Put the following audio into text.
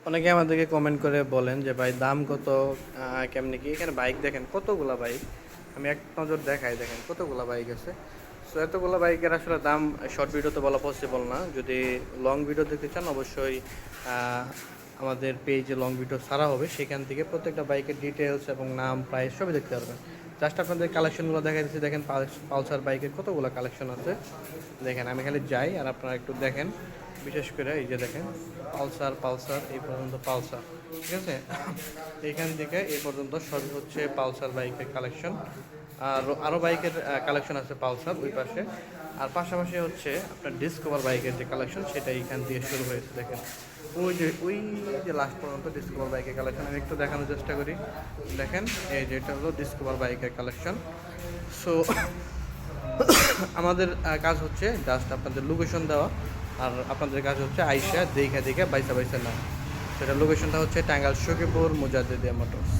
অনেকে আমাদেরকে কমেন্ট করে বলেন যে ভাই দাম কত, কেমনি কি। এখানে বাইক দেখেন কতগুলা বাইক, আমি এক নজর দেখাই, দেখেন কতগুলা বাইক আছে। সো এতগুলো বাইকের আসলে দাম শর্ট ভিডিওতে বলা পসিবল না। যদি লং ভিডিও দেখতে চান অবশ্যই আমাদের পেজে লং ভিডিও ছাড়া হবে, সেখান থেকে প্রত্যেকটা বাইকের ডিটেলস এবং নাম প্রাইস সবই দেখতে পারবেন। জাস্ট আপনাদের কালেকশনগুলো দেখা দিচ্ছি, দেখেন পালসার বাইকের কতগুলো কালেকশন আছে। দেখেন আমি খালি যাই আর আপনারা একটু দেখেন, বিশেষ করে এই যে দেখেন পালসার এই পর্যন্ত পালসার, ঠিক আছে। এইখান থেকে এই পর্যন্ত সবই হচ্ছে পালসার বাইকের কালেকশন। আর আরও বাইকের কালেকশন আছে পালসার ওই পাশে। আর পাশাপাশি হচ্ছে আপনার ডিসকভার বাইকের যে কালেকশন সেটা এইখান দিয়ে শুরু হয়েছে। দেখেন ওই যে লাস্ট পর্যন্ত ডিসকভার বাইকের কালেকশন আমি একটু দেখানোর চেষ্টা করি। দেখেন এই যে এটা হলো ডিসকভার বাইকের কালেকশন। সো আমাদের কাজ হচ্ছে জাস্ট আপনাদের লোকেশন দেওয়া, আর আপনাদের কাজ হচ্ছে আইসা দেখে বাইসা না। সেটা লোকেশনটা হচ্ছে টাঙ্গাইল সখীপুর মুজাদ্দিদিয়া মোটরস।